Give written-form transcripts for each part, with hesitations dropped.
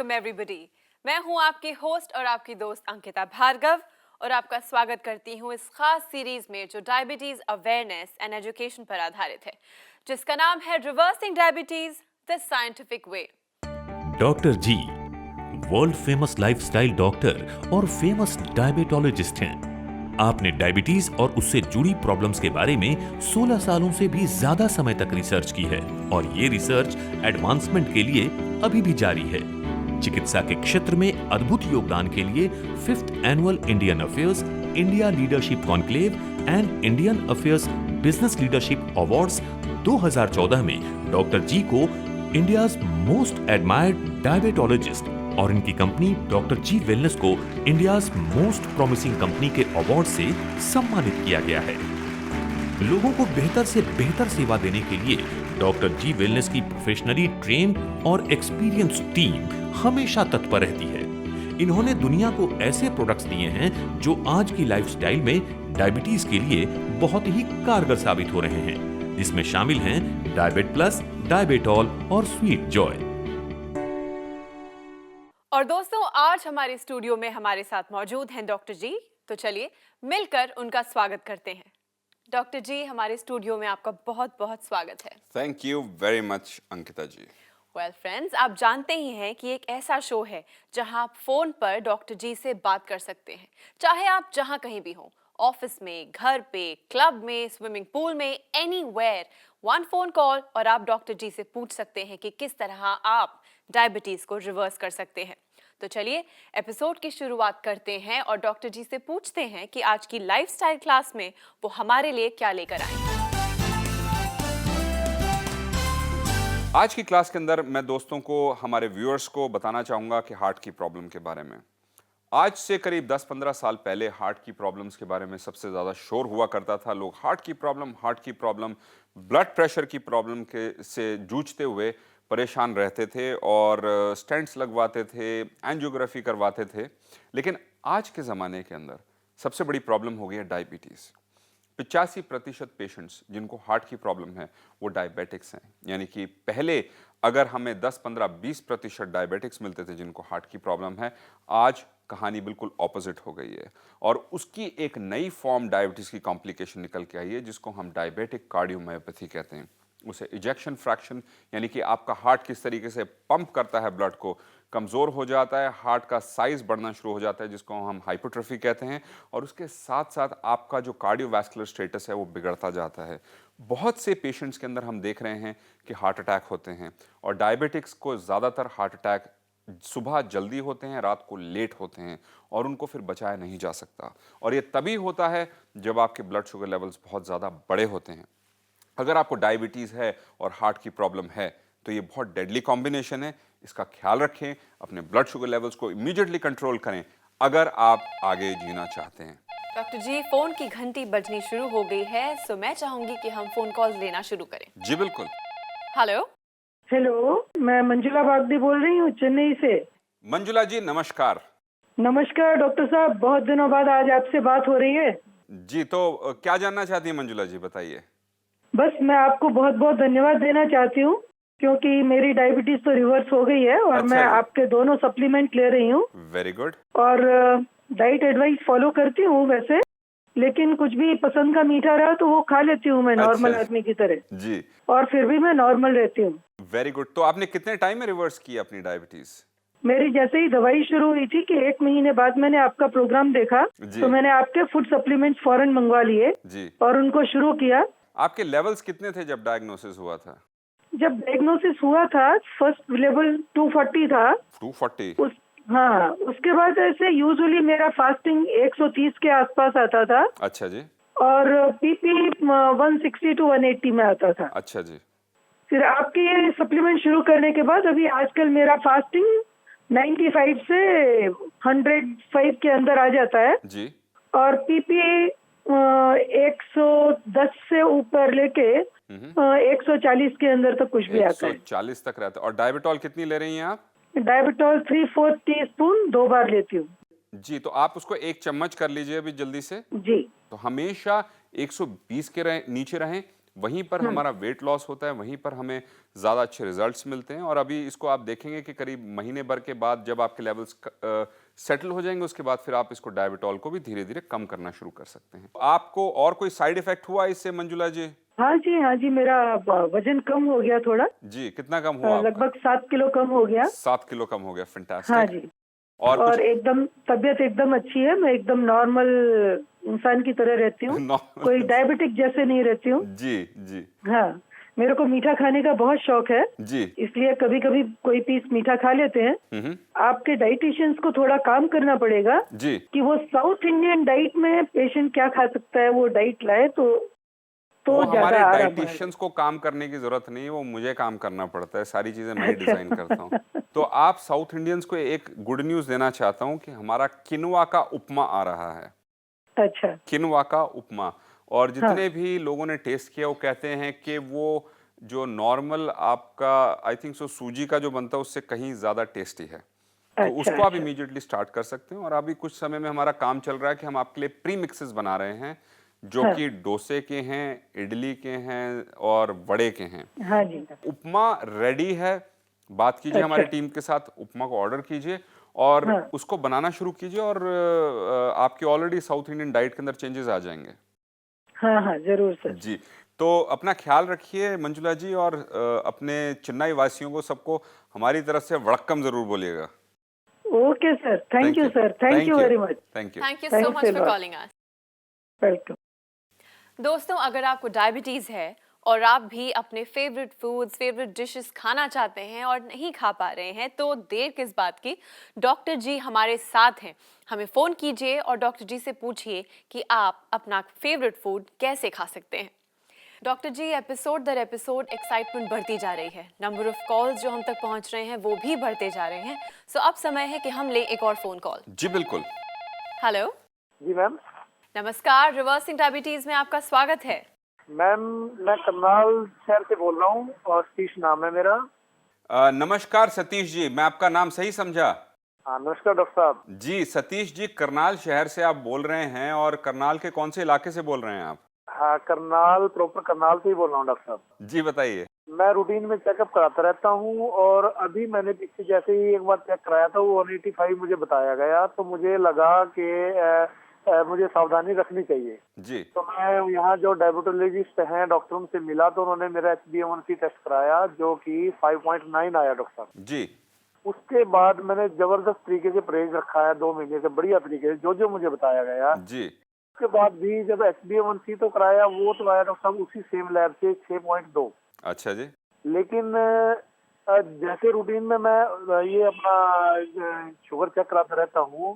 Welcome everybody. मैं हूं आपकी होस्ट और आपकी दोस्त अंकिता भार्गव और आपका स्वागत करती हूं इस खास सीरीज में जो डायबिटीज अवेयरनेस एंड एजुकेशन पर आधारित है, जिसका नाम है reversing diabetes the scientific way. Doctor ji world famous lifestyle doctor और फेमस डायबिटोलॉजिस्ट हैं। आपने डायबिटीज और उससे जुड़ी प्रॉब्लम्स के बारे में 16 सालों से भी ज्यादा समय तक रिसर्च की है और ये रिसर्च एडवांसमेंट के लिए अभी भी जारी है। चिकित्सा के क्षेत्र में अद्भुत योगदान के लिए 5th annual Indian affairs, India leadership conclave and Indian affairs business leadership awards 2014 में डॉक्टर जी को इंडियाज मोस्ट एडमायर्ड डायबिटोलॉजिस्ट और इनकी कंपनी डॉक्टर जी वेलनेस को इंडियाज मोस्ट प्रॉमिसिंग कंपनी के अवार्ड से सम्मानित किया गया है। लोगों को बेहतर से बेहतर सेवा देने के लिए डॉक्टर जी वेलनेस की प्रोफेशनली ट्रेन और एक्सपीरियंस टीम हमेशा तत्पर रहती है। इन्होंने दुनिया को ऐसे प्रोडक्ट्स दिए हैं जो आज की लाइफस्टाइल में डायबिटीज के लिए बहुत ही कारगर साबित हो रहे हैं, जिसमें शामिल हैं डायबिट प्लस, डायबिटॉल और स्वीट जॉय। और दोस्तों, आज हमारे स्टूडियो में हमारे साथ मौजूद हैं डॉक्टर जी। तो चलिए मिलकर उनका स्वागत करते हैं। डॉक्टर जी, हमारे स्टूडियो में आपका बहुत बहुत स्वागत है। Thank you very much Ankita ji. Well friends, आप जानते ही हैं कि एक ऐसा शो है जहां आप फोन पर डॉक्टर जी से बात कर सकते हैं, चाहे आप जहां कहीं भी हों, ऑफिस में, घर पे, क्लब में, स्विमिंग पूल में, एनीवेयर। वन फोन कॉल और आप डॉक्टर जी से पूछ सकते हैं कि किस तरह आप डायबिटीज को रिवर्स कर सकते हैं। तो चलिए एपिसोड की शुरुआत करते हैं और डॉक्टर जी से पूछते हैं कि आज की लाइफस्टाइल क्लास में वो हमारे लिए क्या लेकर आए। आज की क्लास के अंदर मैं दोस्तों को, हमारे व्यूअर्स को बताना चाहूंगा कि हार्ट की प्रॉब्लम के बारे में। आज से करीब 10-15 साल पहले हार्ट की प्रॉब्लम्स के बारे में सबसे ज़्यादा शोर हुआ करता था। लोग हार्ट की प्रॉब्लम, ब्लड प्रेशर की प्रॉब्लम के से जूझते हुए परेशान रहते थे और स्टेंट्स लगवाते थे, एंजियोग्राफी करवाते थे। लेकिन आज के ज़माने के अंदर सबसे बड़ी प्रॉब्लम हो गई है डायबिटीज़। 85% पेशेंट्स जिनको हार्ट की प्रॉब्लम है वो डायबिटिक्स हैं। यानी कि पहले अगर हमें 10, 15, 20% डायबिटिक्स मिलते थे जिनको हार्ट की प्रॉब्लम है, आज कहानी बिल्कुल ऑपोजिट हो गई है और उसकी एक नई फॉर्म डायबिटीज़ की कॉम्प्लिकेशन निकल के आई है जिसको हम डायबिटिक कार्डियोमायोपैथी कहते हैं। उसे इजेक्शन फ्रैक्शन, यानी कि आपका हार्ट किस तरीके से पंप करता है ब्लड को, कमज़ोर हो जाता है, हार्ट का साइज़ बढ़ना शुरू हो जाता है जिसको हम हाइपरट्रोफी कहते हैं, और उसके साथ साथ आपका जो कार्डियोवैस्कुलर स्टेटस है वो बिगड़ता जाता है। बहुत से पेशेंट्स के अंदर हम देख रहे हैं कि हार्ट अटैक होते हैं और डायबिटिक्स को ज़्यादातर हार्ट अटैक सुबह जल्दी होते हैं, रात को लेट होते हैं और उनको फिर बचाया नहीं जा सकता। और ये तभी होता है जब आपके ब्लड शुगर लेवल्स बहुत ज़्यादा बड़े होते हैं। अगर आपको डायबिटीज़ है और हार्ट की प्रॉब्लम है तो ये बहुत डेडली कॉम्बिनेशन है। इसका ख्याल रखें, अपने ब्लड शुगर लेवल्स को इमीडिएटली कंट्रोल करें अगर आप आगे जीना चाहते हैं। डॉक्टर जी, फोन की घंटी बजनी शुरू हो गई है, सो मैं चाहूंगी कि हम फोन कॉल्स लेना शुरू करें। जी बिल्कुल। हेलो। हेलो, मैं मंजुला बागदी बोल रही हूँ चेन्नई से। मंजुला जी नमस्कार। नमस्कार डॉक्टर साहब, बहुत दिनों बाद आज आपसे बात हो रही है। जी, तो क्या जानना चाहती हैं मंजुला जी, बताइए। बस मैं आपको बहुत बहुत धन्यवाद देना चाहती हूँ क्योंकि मेरी डायबिटीज तो रिवर्स हो गई है और अच्छा मैं जी। आपके दोनों सप्लीमेंट ले रही हूँ वेरी गुड। और डाइट एडवाइस फॉलो करती हूँ वैसे, लेकिन कुछ भी पसंद का मीठा रहा तो वो खा लेती हूँ मैं नॉर्मल अच्छा आदमी की तरह, जी, और फिर भी मैं नॉर्मल रहती हूँ। Very good. तो आपने कितने टाइम में रिवर्स की अपनी डायबिटीज? मेरी जैसे ही दवाई शुरू हुई थी कि 1 महीने बाद मैंने आपका प्रोग्राम देखा जी। तो मैंने आपके फूड सप्लीमेंट्स फौरन मंगवा लिए जी। और उनको शुरू किया। आपके लेवल्स कितने थे जब डायग्नोसिस हुआ था? जब डायग्नोसिस हुआ था फर्स्ट लेवल 240 था। 240? हाँ, उसके बाद ऐसे यूजुअली मेरा फास्टिंग 130 के आसपास आता था अच्छा जी। और पीपी 160 to 180 में आता था। अच्छा जी। फिर आपके ये सप्लीमेंट शुरू करने के बाद अभी आजकल मेरा फास्टिंग 95 से 105 के अंदर आ जाता है जी। और पीपी 110 से ऊपर लेके 140 के अंदर तक कुछ भी आता है। 140 तक रहता है। और डायबिटॉल कितनी ले रही हैं आप? डायबिटॉल 3/4 टीस्पून 2 बार लेती हूँ। जी, तो आप उसको 1 चम्मच कर लीजिए अभी जल्दी से। जी। तो हमेशा 120 के नीचे रहें वहीं पर हमारा वेट लॉस होता है, वहीं पर हमें ज़्यादा अच्छे रिजल्ट्स मिलते हैं। और अभी इसको आप देखेंगे कि करीब महीने भर के बाद जब आपके लेवल्स सेटल हो जाएंगे, उसके बाद फिर आप इसको डायबिटॉल को भी धीरे धीरे कम करना शुरू कर सकते हैं। आपको और कोई साइड इफेक्ट हुआ इससे मंजुला जी? हाँ जी, मेरा वजन कम हो गया थोड़ा। जी, कितना कम हुआ आपका? लगभग 7 किलो कम हो गया। 7 किलो कम हो गया, फैंटास्टिक। हाँ जी। और और कुछ? एकदम तबीयत एकदम अच्छी है, मैं एकदम नॉर्मल इंसान की तरह रहती हूँ। Normal। कोई डायबिटिक जैसे नहीं रहती हूँ। जी जी हाँ, मेरे को मीठा खाने का बहुत शौक है, जी। इसलिए कभी कभी कोई पीस मीठा खा लेते हैं। आपके डाइटिशियंस को थोड़ा काम करना पड़ेगा जी। कि वो साउथ इंडियन डाइट में पेशेंट क्या खा सकता है वो डाइट लाए, तो वो ज्यादा हमारे आराम आएगा। डाइटिशियंस को काम करने की जरूरत नहीं है, वो मुझे काम करना पड़ता है, सारी चीजें मैं ही डिजाइन करता हूँ। तो आप साउथ इंडियंस को एक गुड न्यूज देना चाहता हूँ कि हमारा किनवा का उपमा आ रहा है। अच्छा। किनवा का उपमा। और जितने भी लोगों ने टेस्ट किया वो कहते हैं कि वो जो नॉर्मल आपका आई थिंक सो सूजी का जो बनता है उससे कहीं ज्यादा टेस्टी है। तो उसको आप इमीडिएटली स्टार्ट कर सकते हैं। और अभी कुछ समय में हमारा काम चल रहा है कि हम आपके लिए प्री मिक्सेस बना रहे हैं जो कि डोसे के हैं, इडली के हैं और वड़े के हैं। हाँ जी। उपमा रेडी है, बात कीजिए हमारी टीम के साथ, उपमा को ऑर्डर कीजिए और उसको बनाना शुरू कीजिए और आपकी ऑलरेडी साउथ इंडियन डाइट के अंदर चेंजेस आ जाएंगे। हाँ, जरूर सर। जी, तो अपना ख्याल रखिए मंजुला जी और अपने चेन्नई वासियों को सबको हमारी तरफ से वड़क्कम जरूर बोलिएगा। Okay sir, thank you sir, thank you very much. Thank you. Thank you so much for calling us. Welcome. दोस्तों, अगर आपको डायबिटीज़ है और आप भी अपने फेवरेट फूड्स, फेवरेट डिशेस खाना चाहते हैं और नहीं खा पा रहे हैं, तो देर किस बात की। डॉक्टर जी हमारे साथ हैं। हमें फ़ोन कीजिए और डॉक्टर जी से पूछिए कि आप अपना फेवरेट फूड कैसे खा सकते हैं। डॉक्टर जी, एपिसोड दर एपिसोड एक्साइटमेंट बढ़ती जा रही है, नंबर ऑफ कॉल्स जो हम तक पहुंच रहे हैं वो भी बढ़ते जा रहे हैं। सो अब समय है कि हम ले एक और फ़ोन कॉल। जी बिल्कुल। हेलो जी मैम। नमस्कार, रिवर्सिंग डायबिटीज़ में आपका स्वागत है। मैम मैं करनाल शहर से बोल रहा हूँ और सतीश नाम है मेरा। नमस्कार सतीश जी, मैं आपका नाम सही समझा? हाँ नमस्कार डॉक्टर साहब। जी सतीश जी, करनाल शहर से आप बोल रहे हैं और करनाल के कौन से इलाके से बोल रहे हैं आप? हाँ करनाल, प्रॉपर करनाल से ही बोल रहा हूँ डॉक्टर साहब। जी बताइए। मैं रूटीन में चेकअप कराता रहता हूँ और अभी मैंने पीछे जैसे ही एक बार चेक कराया था वो 185 मुझे बताया गया, तो मुझे लगा कि मुझे सावधानी रखनी चाहिए। जी। तो मैं यहाँ जो डायबिटोलॉजिस्ट हैं डॉक्टर उनसे मिला तो उन्होंने मेरा HbA1c टेस्ट कराया जो कि 5.9 आया डॉक्टर साहब। जी। उसके बाद मैंने जबरदस्त तरीके से परहेज रखा है 2 महीने से, बढ़िया तरीके से जो मुझे बताया गया। जी। उसके बाद भी जब HbA1c तो कराया वो तो आया डॉक्टर साहब उसी सेम लैब से 6.2। अच्छा जी। लेकिन जैसे रूटीन में मैं ये अपना शुगर चेक कराता रहता हूँ,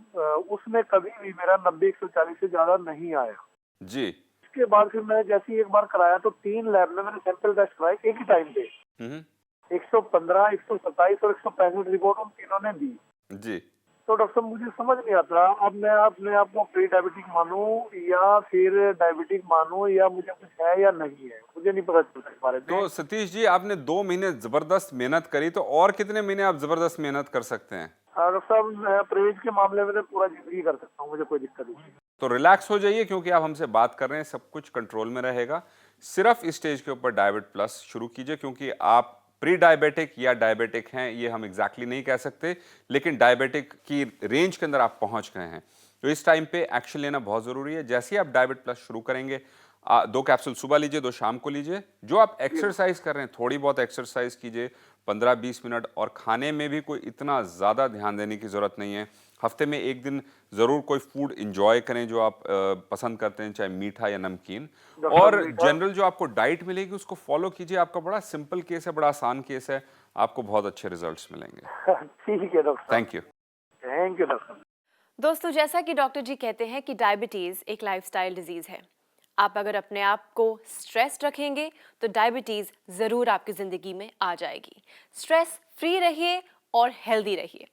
उसमें कभी भी मेरा 90-140 से ज्यादा नहीं आया। जी। उसके बाद फिर मैं जैसे ही एक बार कराया तो 3 लैब में मैंने सैंपल टेस्ट कराए एक ही टाइम पे। 115, 127 और 165 रिपोर्ट उन तीनों ने दी। जी। तो डॉक्टर मुझे समझ नहीं आता अब मैं अपने आप को प्री डायबिटिक मानूं या फिर डायबिटिक मानूं या मुझे कुछ है या नहीं है, मुझे नहीं पता चलता इस बारे में। तो सतीश जी, आपने 2 महीने जबरदस्त मेहनत करी, तो और कितने महीने आप जबरदस्त मेहनत कर सकते हैं? डॉक्टर साहब मैं परहेज के मामले में तो पूरा जिंदगी कर सकता हूँ, मुझे कोई दिक्कत नहीं। तो रिलैक्स हो जाइए क्योंकि आप हमसे बात कर रहे हैं, सब कुछ कंट्रोल में रहेगा। सिर्फ इस स्टेज के ऊपर डायबिट प्लस शुरू कीजिए क्योंकि आप प्री डायबिटिक या डायबिटिक हैं ये हम एग्जैक्टली नहीं कह सकते, लेकिन डायबिटिक की रेंज के अंदर आप पहुंच गए हैं। तो इस टाइम पे एक्शन लेना बहुत ज़रूरी है। जैसे ही आप डायबिट प्लस शुरू करेंगे, 2 कैप्सूल सुबह लीजिए, 2 शाम को लीजिए। जो आप एक्सरसाइज कर रहे हैं थोड़ी बहुत एक्सरसाइज कीजिए 15-20 मिनट, और खाने में भी कोई इतना ज़्यादा ध्यान देने की ज़रूरत नहीं है। हफ्ते में 1 दिन ज़रूर कोई फूड इंजॉय करें जो आप पसंद करते हैं, चाहे मीठा या नमकीन। और जनरल जो आपको डाइट मिलेगी उसको फॉलो कीजिए। आपका बड़ा सिंपल केस है, बड़ा आसान केस है, आपको बहुत अच्छे रिजल्ट्स मिलेंगे। ठीक है doctor. Thank you. Thank you doctor. दोस्तों, जैसा कि डॉक्टर जी कहते हैं कि डायबिटीज़ एक लाइफस्टाइल डिजीज़ है। आप अगर अपने आप को स्ट्रेस रखेंगे तो डायबिटीज़ ज़रूर आपकी ज़िंदगी में आ जाएगी। स्ट्रेस फ्री रहिए और हेल्दी रहिए।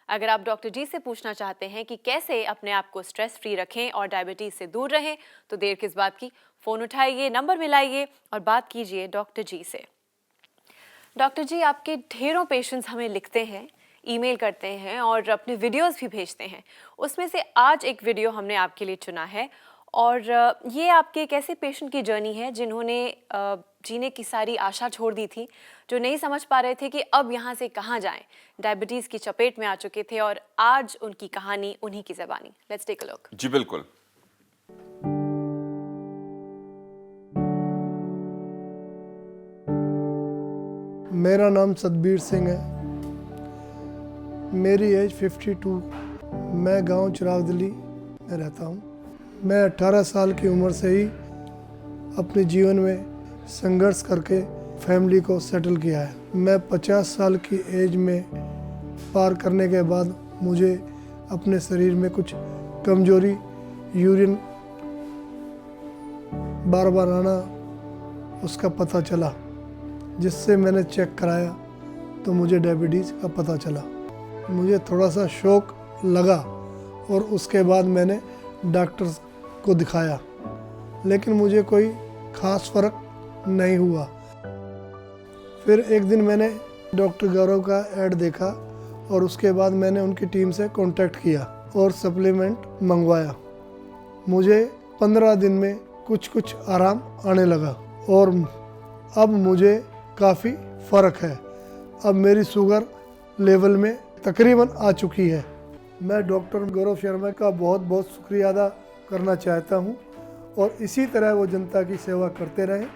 अगर आप डॉक्टर जी से पूछना चाहते हैं कि कैसे अपने आप को स्ट्रेस फ्री रखें और डायबिटीज़ से दूर रहें, तो देर किस बात की, फ़ोन उठाइए, नंबर मिलाइए और बात कीजिए डॉक्टर जी से। डॉक्टर जी, आपके ढेरों पेशेंट्स हमें लिखते हैं, ईमेल करते हैं और अपने वीडियोस भी भेजते हैं। उसमें से आज एक वीडियो हमने आपके लिए चुना है और ये आपके एक ऐसे पेशेंट की जर्नी है जिन्होंने जीने की सारी आशा छोड़ दी थी, जो नहीं समझ पा रहे थे कि अब यहाँ से कहाँ जाएं, डायबिटीज़ की चपेट में आ चुके थे और आज उनकी कहानी उन्हीं की ज़बानी। Let's take a look. जी बिल्कुल। मेरा नाम सतबीर सिंह है। मेरी एज 52। मैं गांव चिरागदली में रहता हूं। मैं 18 साल की उम्र से ही अपने जीवन में संघर्ष करके फैमिली को सेटल किया है। मैं 50 साल की एज में पार करने के बाद मुझे अपने शरीर में कुछ कमजोरी, यूरिन बार बार आना, उसका पता चला, जिससे मैंने चेक कराया तो मुझे डायबिटीज़ का पता चला। मुझे थोड़ा सा शौक लगा और उसके बाद मैंने डॉक्टर को दिखाया, लेकिन मुझे कोई ख़ास फ़र्क नहीं हुआ। फिर एक दिन मैंने डॉक्टर गौरव का ऐड देखा और उसके बाद मैंने उनकी टीम से कांटेक्ट किया और सप्लीमेंट मंगवाया। मुझे 15 दिन में कुछ आराम आने लगा और अब मुझे काफ़ी फ़र्क है। अब मेरी शुगर लेवल में तकरीबन आ चुकी है। मैं डॉक्टर गौरव शर्मा का बहुत बहुत शुक्रिया अदा करना चाहता हूं और इसी तरह वो जनता की सेवा करते रहें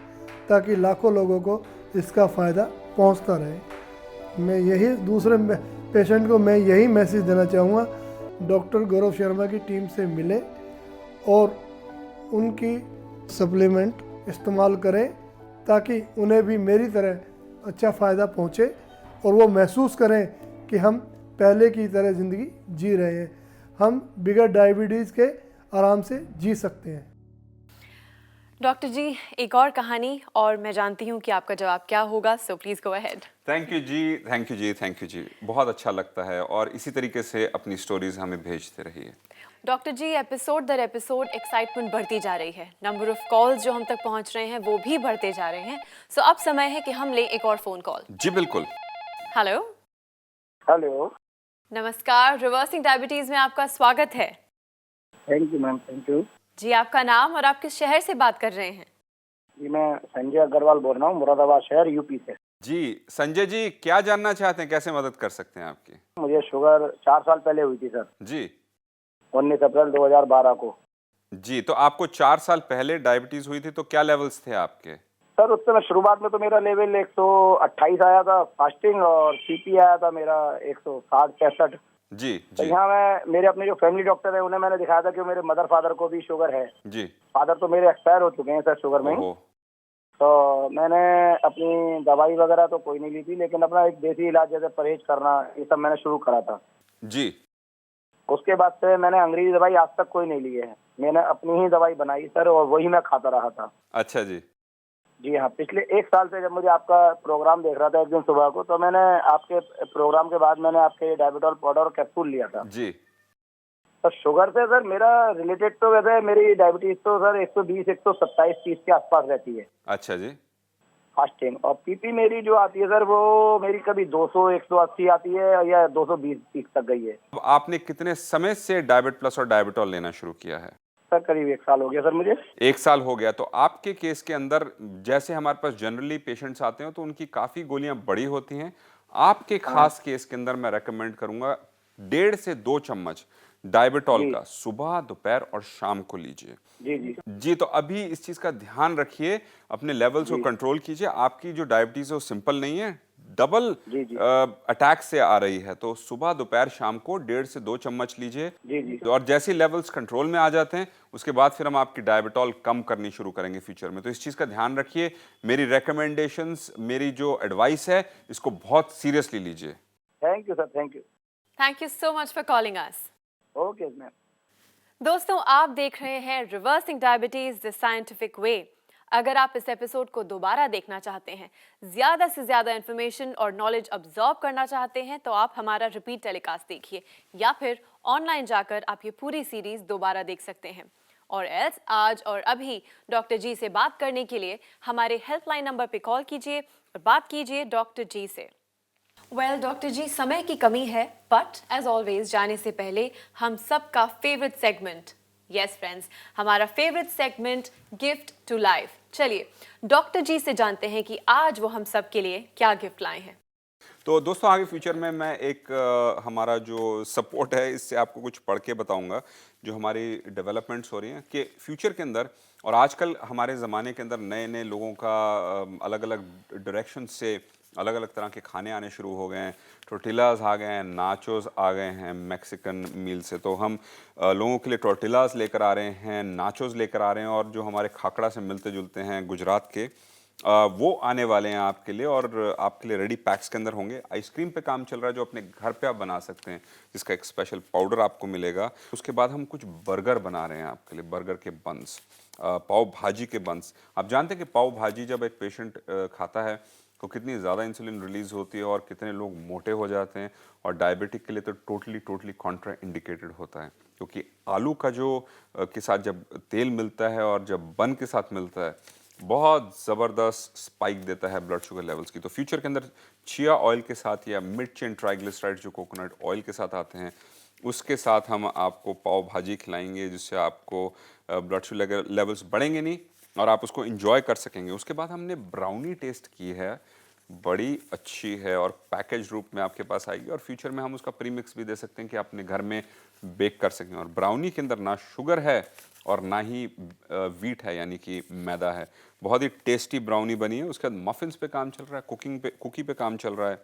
ताकि लाखों लोगों को इसका फ़ायदा पहुंचता रहे। मैं यही दूसरे पेशेंट को मैं यही मैसेज देना चाहूँगा, डॉक्टर गौरव शर्मा की टीम से मिले और उनकी सप्लीमेंट इस्तेमाल करें ताकि उन्हें भी मेरी तरह अच्छा फ़ायदा पहुँचे और वो महसूस करें कि हम पहले की तरह ज़िंदगी जी रहे हैं। हम बिगर डायबिटीज़ के आराम से जी सकते हैं। डॉक्टर जी, एक और कहानी और मैं जानती हूँ कि आपका जवाब क्या होगा, so please go ahead. Thank you जी, थैंक यू जी, थैंक यू जी। बहुत अच्छा लगता है और इसी तरीके से अपनी स्टोरीज हमें भेजते रहिए। डॉक्टर जी, एपिसोड दर एपिसोड एक्साइटमेंट बढ़ती जा रही है, नंबर ऑफ कॉल्स जो हम तक पहुंच रहे हैं वो भी बढ़ते जा रहे हैं। सो अब समय है कि हम लें एक और फ़ोन कॉल। जी बिल्कुल। हेलो। हेलो। नमस्कार, रिवर्सिंग डायबिटीज़ में आपका स्वागत है। Thank you ma'am, thank you. जी, आपका नाम और आप किस शहर से बात कर रहे हैं? जी मैं संजय अग्रवाल बोल रहा हूँ, मुरादाबाद शहर, यूपी से। जी संजय जी, क्या जानना चाहते हैं, कैसे मदद कर सकते हैं आपकी? मुझे शुगर 4 साल पहले हुई थी सर, जी 19 अप्रैल 2012 को। जी, तो आपको 4 साल पहले डायबिटीज हुई थी, तो क्या लेवल्स थे आपके? सर उस समय शुरुआत में तो मेरा लेवल 128 आया था फास्टिंग, और सीपी आया था मेरा 160-65। जी तो जी यहाँ मैं मेरे अपने जो फैमिली डॉक्टर है उन्हें मैंने दिखाया था कि मेरे मदर फादर को भी शुगर है। जी। फादर तो मेरे एक्सपायर हो चुके हैं सर शुगर में ही। ओहो। तो मैंने अपनी दवाई वगैरह तो कोई नहीं ली थी, लेकिन अपना एक देसी इलाज जैसे परहेज करना, ये सब मैंने शुरू करा था। जी। उसके बाद से मैंने अंग्रेजी दवाई आज तक कोई नहीं ली है। मैंने अपनी ही दवाई बनाई सर और वही मैं खाता रहा था। अच्छा जी। जी हाँ, पिछले 1 साल से जब मुझे आपका प्रोग्राम देख रहा था एक दिन सुबह को, तो मैंने आपके प्रोग्राम के बाद मैंने आपके डायबिटॉल पाउडर और कैप्सूल लिया था। जी। तो शुगर से सर मेरा रिलेटेड तो वैसे मेरी डायबिटीज तो सर 120, 127, 30 के आसपास रहती है अच्छा जी। फास्टिंग। और पीपी मेरी जो आती है सर वो मेरी कभी 200, 180 आती है या 220, 30 तक गई है। अब आपने कितने समय से डायबिट प्लस और डायबिटॉल लेना शुरू किया है? सर करीब 1 साल हो गया सर मुझे। 1 साल हो गया। तो आपके केस के अंदर जैसे हमारे पास जनरली पेशेंट्स आते हैं तो उनकी काफ़ी गोलियां बड़ी होती हैं। आपके खास केस के अंदर मैं रेकमेंड करूंगा 1.5 से 2 चम्मच डायबिटॉल का सुबह, दोपहर और शाम को लीजिए। जी जी जी, तो अभी इस चीज़ का ध्यान रखिए, अपने लेवल्स को कंट्रोल कीजिए। आपकी जो डायबिटीज़ है वो सिंपल नहीं है, डबल अटैक से आ रही है। तो सुबह, दोपहर, शाम को 1.5 से 2 चम्मच लीजिए। जी जी। और जैसे लेवल्स कंट्रोल में आ जाते हैं उसके बाद फिर हम आपकी डायबिटॉल कम करनी शुरू करेंगे फ्यूचर में। तो इस चीज़ का ध्यान रखिए। मेरी रिकमेंडेशंस, मेरी जो एडवाइस है, इसको बहुत सीरियसली लीजिए। Thank you sir, thank you. Thank you so much for calling us. Okay ma'am. दोस्तों, आप देख रहे हैं रिवर्सिंग डायबिटीज द साइंटिफिक वे। अगर आप इस एपिसोड को दोबारा देखना चाहते हैं, ज़्यादा से ज़्यादा इन्फॉर्मेशन और नॉलेज अब्जॉर्ब करना चाहते हैं, तो आप हमारा रिपीट टेलीकास्ट देखिए या फिर ऑनलाइन जाकर आप ये पूरी सीरीज़ दोबारा देख सकते हैं। और एल्स आज और अभी डॉक्टर जी से बात करने के लिए हमारे हेल्पलाइन नंबर पे कॉल कीजिए और बात कीजिए डॉक्टर जी से। वेल डॉक्टर जी, समय की कमी है, बट एज ऑलवेज जाने से पहले हम सबका फेवरेट सेगमेंट यस फ्रेंड्स, हमारा favourite segment gift to life. चलिए डॉक्टर जी से जानते हैं कि आज वो हम सब के लिए क्या गिफ्ट लाए हैं। तो दोस्तों आगे फ्यूचर में मैं एक हमारा जो सपोर्ट है इससे आपको कुछ पढ़ के बताऊंगा जो हमारी डेवलपमेंट्स हो रही हैं कि फ्यूचर के अंदर और आजकल हमारे ज़माने के अंदर नए नए लोगों का अलग अलग डायरेक्शन से अलग अलग तरह के खाने आने शुरू हो गए हैं। टोर्टिलाज आ गए हैं, नाचोस आ गए हैं मैक्सिकन मील से। तो हम लोगों के लिए टोर्टिलाज लेकर आ रहे हैं, नाचोस लेकर आ रहे हैं और जो हमारे खाकड़ा से मिलते जुलते हैं गुजरात के वो आने वाले हैं आपके लिए और आपके लिए रेडी पैक्स के अंदर होंगे। आइसक्रीम पे काम चल रहा है जो अपने घर पे आप बना सकते हैं, जिसका एक स्पेशल पाउडर आपको मिलेगा। उसके बाद हम कुछ बर्गर बना रहे हैं आपके लिए, बर्गर के बंस, पाव भाजी के बंस। आप जानते हैं कि पाव भाजी जब एक पेशेंट खाता है तो कितनी ज़्यादा इंसुलिन रिलीज होती है और कितने लोग मोटे हो जाते हैं, और डायबिटिक के लिए तो टोटली कॉन्ट्रा इंडिकेटेड होता है, क्योंकि आलू का जो के साथ जब तेल मिलता है और जब बन के साथ मिलता है बहुत ज़बरदस्त स्पाइक देता है ब्लड शुगर लेवल्स की। तो फ्यूचर के अंदर चिया ऑयल के साथ या मिड चेन ट्राइग्लिसराइड जो कोकोनट ऑयल के साथ आते हैं उसके साथ हम आपको पाव भाजी खिलाएंगे, जिससे आपको ब्लड शुगर लेवल्स बढ़ेंगे नहीं और आप उसको इंजॉय कर सकेंगे। उसके बाद हमने ब्राउनी टेस्ट की है, बड़ी अच्छी है और पैकेज रूप में आपके पास आएगी और फ्यूचर में हम उसका प्रीमिक्स भी दे सकते हैं कि अपने घर में बेक कर सकें। और ब्राउनी के अंदर ना शुगर है और ना ही वीट है, यानी कि मैदा है। बहुत ही टेस्टी ब्राउनी बनी है। उसके बाद मफिन्स पे काम चल रहा है, कुकी पे काम चल रहा है,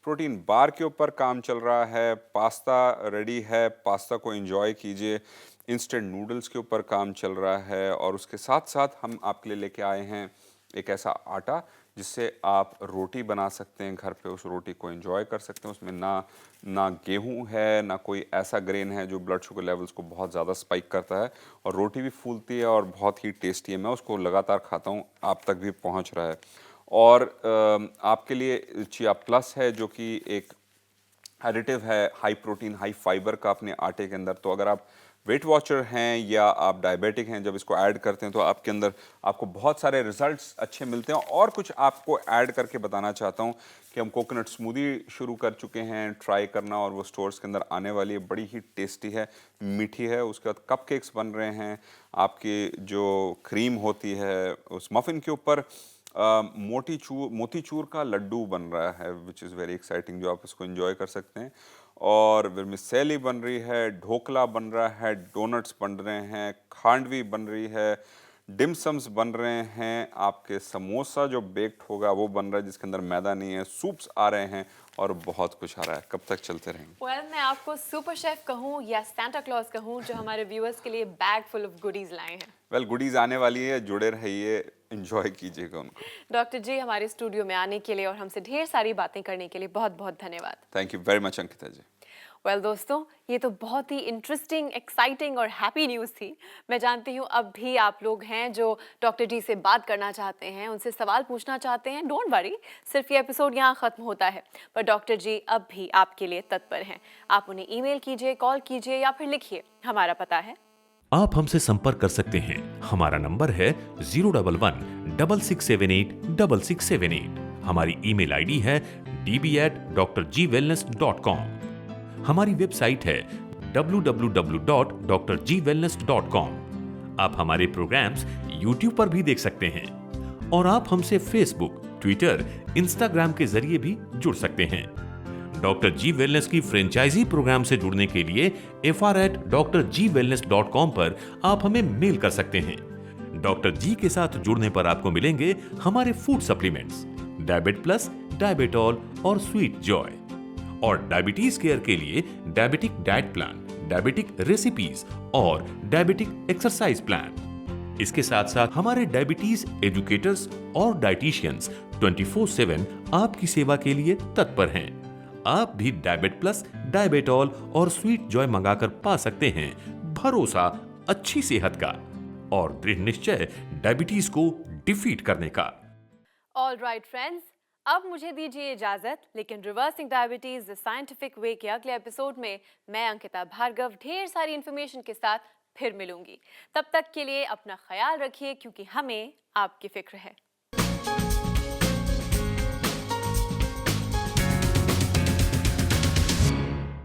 प्रोटीन बार के ऊपर काम चल रहा है, पास्ता रेडी है, पास्ता को एंजॉय कीजिए। इंस्टेंट नूडल्स के ऊपर काम चल रहा है और उसके साथ साथ हम आपके लिए लेके आए हैं एक ऐसा आटा जिससे आप रोटी बना सकते हैं घर पे, उस रोटी को एंजॉय कर सकते हैं। उसमें ना गेहूं है, ना कोई ऐसा ग्रेन है जो ब्लड शुगर लेवल्स को बहुत ज़्यादा स्पाइक करता है, और रोटी भी फूलती है और बहुत ही टेस्टी है। मैं उसको लगातार खाता हूँ, आप तक भी पहुँच रहा है। और आपके लिए चिया प्लस है जो कि एक एडिटिव है हाई प्रोटीन हाई फाइबर का अपने आटे के अंदर। तो अगर आप वेट वॉचर हैं या आप डायबिटिक हैं, जब इसको ऐड करते हैं तो आपके अंदर आपको बहुत सारे रिजल्ट्स अच्छे मिलते हैं। और कुछ आपको ऐड करके बताना चाहता हूं कि हम कोकोनट स्मूदी शुरू कर चुके हैं, ट्राई करना, और वो स्टोर्स के अंदर आने वाली है। बड़ी ही टेस्टी है, मीठी है। उसके बाद कपकेक्स बन रहे हैं, आपकी जो क्रीम होती है उस मफिन के ऊपर मोतीचूर का लड्डू बन रहा है, विच इज़ वेरी एक्साइटिंग, जो आप इसको एंजॉय कर सकते हैं। और वर्मिसेली बन रही है, ढोकला बन रहा है, डोनट्स बन रहे हैं, खांडवी बन रही है, डिमसम्स बन रहे हैं, आपके समोसा जो बेक्ड होगा वो बन रहा है जिसके अंदर मैदा नहीं है, सूप्स आ रहे हैं और बहुत कुछ आ रहा है। कब तक चलते रहेंगे? मैं आपको सुपर शेफ कहूँ या सांता क्लॉज कहूँ जो हमारे व्यूअर्स के लिए बैग फुल ऑफ गुडीज लाए हैं। गुडीज आने वाली है, जुड़े रहिए, एंजॉय कीजिएगा उनको। डॉक्टर जी, हमारे स्टूडियो में आने के लिए और हमसे ढेर सारी बातें करने के लिए बहुत बहुत धन्यवाद। Thank you very much Ankita ji. दोस्तों, ये तो बहुत ही इंटरेस्टिंग, एक्साइटिंग और हैप्पी न्यूज़ थी। मैं जानती हूँ अब भी आप लोग हैं जो डॉक्टर जी से बात करना चाहते हैं, उनसे सवाल पूछना चाहते हैं। डोंट वरी, सिर्फ ये एपिसोड यहाँ ख़त्म होता है, पर डॉक्टर जी अब भी आपके लिए तत्पर हैं। आप उन्हें ईमेल कीजिए, कॉल कीजिए या फिर लिखिए। हमारा पता है, आप हमसे संपर्क कर सकते हैं। हमारा नंबर है 011-6678-6678। हमारी ईमेल आईडी है db@drgwellness.com। हमारी वेबसाइट है www.drgwellness.com। आप हमारे प्रोग्राम्स YouTube पर भी देख सकते हैं और आप हमसे फेसबुक, ट्विटर, इंस्टाग्राम के जरिए भी जुड़ सकते हैं। डॉक्टर जी वेलनेस की फ्रेंचाइजी प्रोग्राम से जुड़ने के लिए fr@drgwellness.com पर आप हमें मेल कर सकते हैं। डॉक्टर जी के साथ जुड़ने पर आपको मिलेंगे हमारे फूड सप्लीमेंट्स, डायबिट प्लस, डायबिटॉल और स्वीट जॉय, और डायबिटीज केयर के लिए diabetic diet plan, diabetic recipes और डायबिटिक एक्सरसाइज प्लान। इसके साथ साथ हमारे डायबिटीज एजुकेटर्स और डाइटिशियंस 24/7 आपकी सेवा के लिए तत्पर हैं। आप भी डायबिट प्लस, डायबिटॉल और स्वीट जॉय मंगाकर पा सकते हैं भरोसा अच्छी सेहत का और दृढ़ निश्चय डायबिटीज को डिफीट करने का। ऑल राइट फ्रेंड्स, अब मुझे दीजिए इजाजत, लेकिन रिवर्सिंग डायबिटीज द साइंटिफिक वे के अगले एपिसोड में मैं अंकिता भार्गव ढेर सारी इंफॉर्मेशन के साथ फिर मिलूंगी। तब तक के लिए अपना ख्याल रखिए, क्योंकि हमें आपकी फिक्र है।